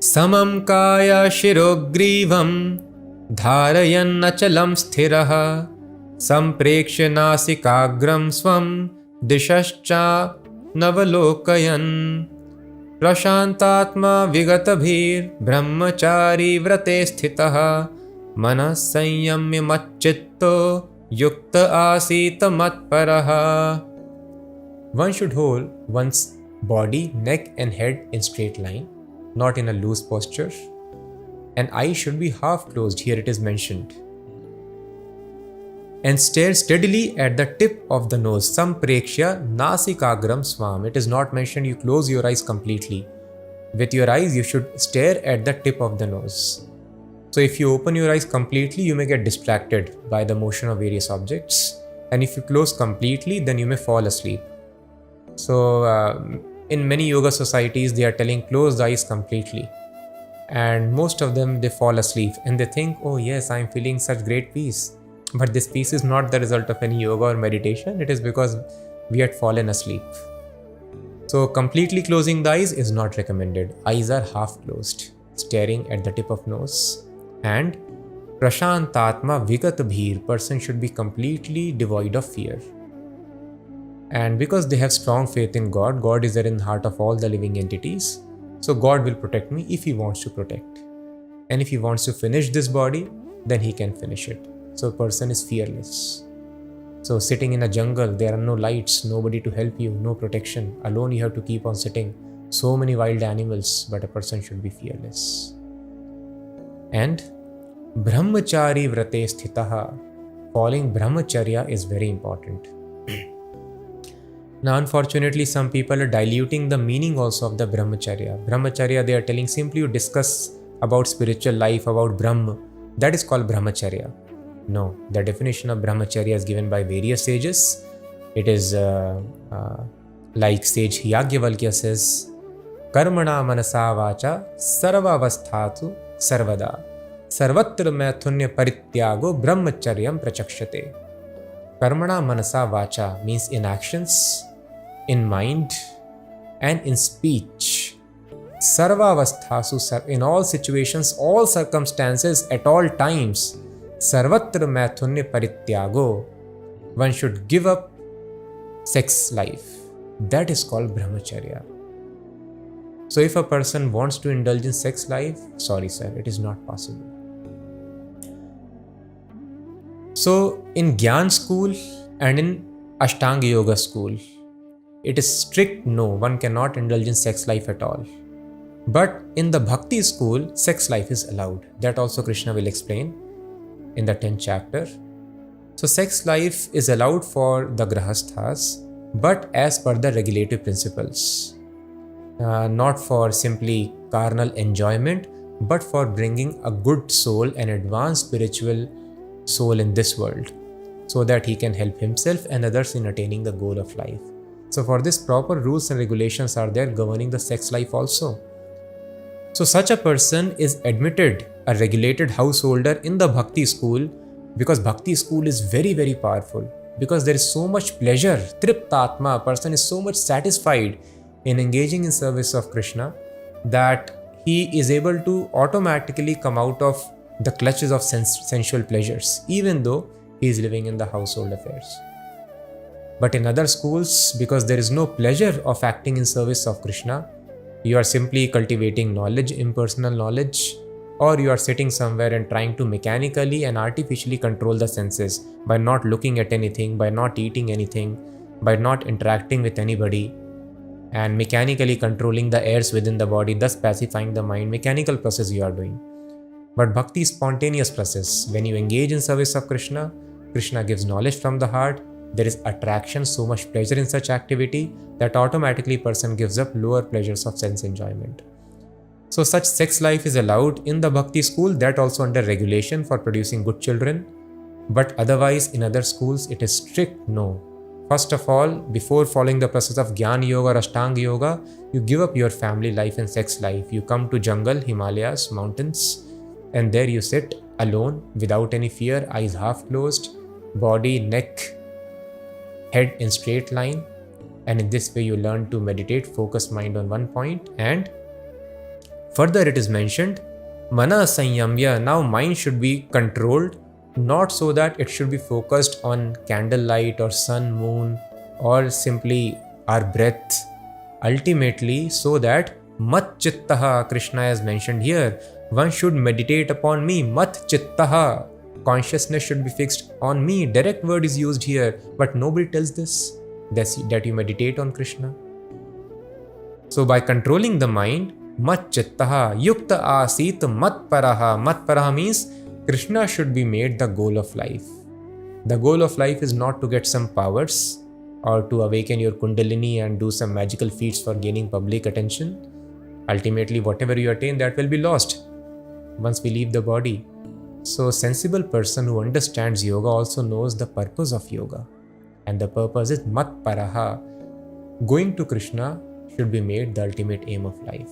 समं काया शिरोग्रीवं धारयन्नचलं स्थिरः सम्प्रेक्ष्य नासिकाग्रं स्वं दिशश्चानवलोकयन् प्रशान्तात्मा विगतभिर्ब्रह्मचारी व्रते स्थितः मनः संयम्य मच्चित्तो युक्त आसीत मत्परः. One should hold one's body, neck and head in straight line, not in a loose posture. An eye should be half closed, here it is mentioned. And stare steadily at the tip of the nose. Samprekshya nasikagram swam. It is not mentioned you close your eyes completely. With your eyes, you should stare at the tip of the nose. So if you open your eyes completely, you may get distracted by the motion of various objects. And if you close completely, then you may fall asleep. So in many yoga societies, they are telling close the eyes completely. And most of them, they fall asleep and they think, oh yes, I'm feeling such great peace. But this peace is not the result of any yoga or meditation. It is because we had fallen asleep. So completely closing the eyes is not recommended. Eyes are half closed, staring at the tip of nose. And prashantatma vigat bhir, person should be completely devoid of fear. And because they have strong faith in God, God is there in the heart of all the living entities. So God will protect me if He wants to protect. And if He wants to finish this body, then He can finish it. So a person is fearless. So sitting in a jungle, there are no lights, nobody to help you, no protection. Alone you have to keep on sitting. So many wild animals, but a person should be fearless. And brahmachari vrate sthitaha. Following brahmacharya is very important. Now unfortunately, some people are diluting the meaning also of the brahmacharya. Brahmacharya, they are telling simply you discuss about spiritual life, about Brahma. That is called brahmacharya. No, the definition of brahmacharya is given by various sages. It is like sage Yagyavalkya says, Karmana manasa vacha sarvavasthatu sarvada sarvatra maithunya parityago brahmacharyam prachakshate. Karmana manasa vacha means in actions, in mind and in speech. Sarvavasthasu, in all situations, all circumstances, at all times. Sarvatra maithunya parityago. One should give up sex life. That is called brahmacharya. So if a person wants to indulge in sex life, sorry sir, it is not possible. So in Gyan school and in Ashtanga Yoga school, it is strict no, one cannot indulge in sex life at all. But in the Bhakti school, sex life is allowed. That also Krishna will explain in the 10th chapter. So sex life is allowed for the Grahasthas, but as per the regulative principles. Not for simply carnal enjoyment, but for bringing a good soul, an advanced spiritual soul in this world, so that he can help himself and others in attaining the goal of life. So for this, proper rules and regulations are there governing the sex life also. So such a person is admitted, a regulated householder in the Bhakti school, because Bhakti school is very, very powerful. Because there is so much pleasure, triptatma, a person is so much satisfied in engaging in service of Krishna that he is able to automatically come out of the clutches of sensual pleasures, even though he is living in the household affairs. But in other schools, because there is no pleasure of acting in service of Krishna, you are simply cultivating knowledge, impersonal knowledge, or you are sitting somewhere and trying to mechanically and artificially control the senses by not looking at anything, by not eating anything, by not interacting with anybody, and mechanically controlling the airs within the body, thus pacifying the mind. Mechanical process you are doing. But Bhakti is spontaneous process. When you engage in service of Krishna, Krishna gives knowledge from the heart. There is attraction, so much pleasure in such activity that automatically person gives up lower pleasures of sense enjoyment. So such sex life is allowed in the Bhakti school, that also under regulation for producing good children. But otherwise in other schools it is strict no. First of all, before following the process of Jnana Yoga or Ashtanga Yoga, you give up your family life and sex life. You come to jungle, Himalayas, mountains, and there you sit alone without any fear, eyes half closed, body, neck, head in straight line, and in this way you learn to meditate, focus mind on one point and Further, it is mentioned, Mana Sanyamya, now mind should be controlled, not so that it should be focused on candlelight or sun, moon, or simply our breath. Ultimately, so that Mat Chittaha, Krishna has mentioned here, one should meditate upon me, Mat Chittaha. Consciousness should be fixed on me. Direct word is used here, but nobody tells this, that you meditate on Krishna. So by controlling the mind, Mat Chittaha, Yukta Asit Mat Paraha. Mat Paraha means Krishna should be made the goal of life. The goal of life is not to get some powers or to awaken your Kundalini and do some magical feats for gaining public attention. Ultimately, whatever you attain, that will be lost once we leave the body. So, a sensible person who understands yoga also knows the purpose of yoga. And the purpose is Mat Paraha. Going to Krishna should be made the ultimate aim of life.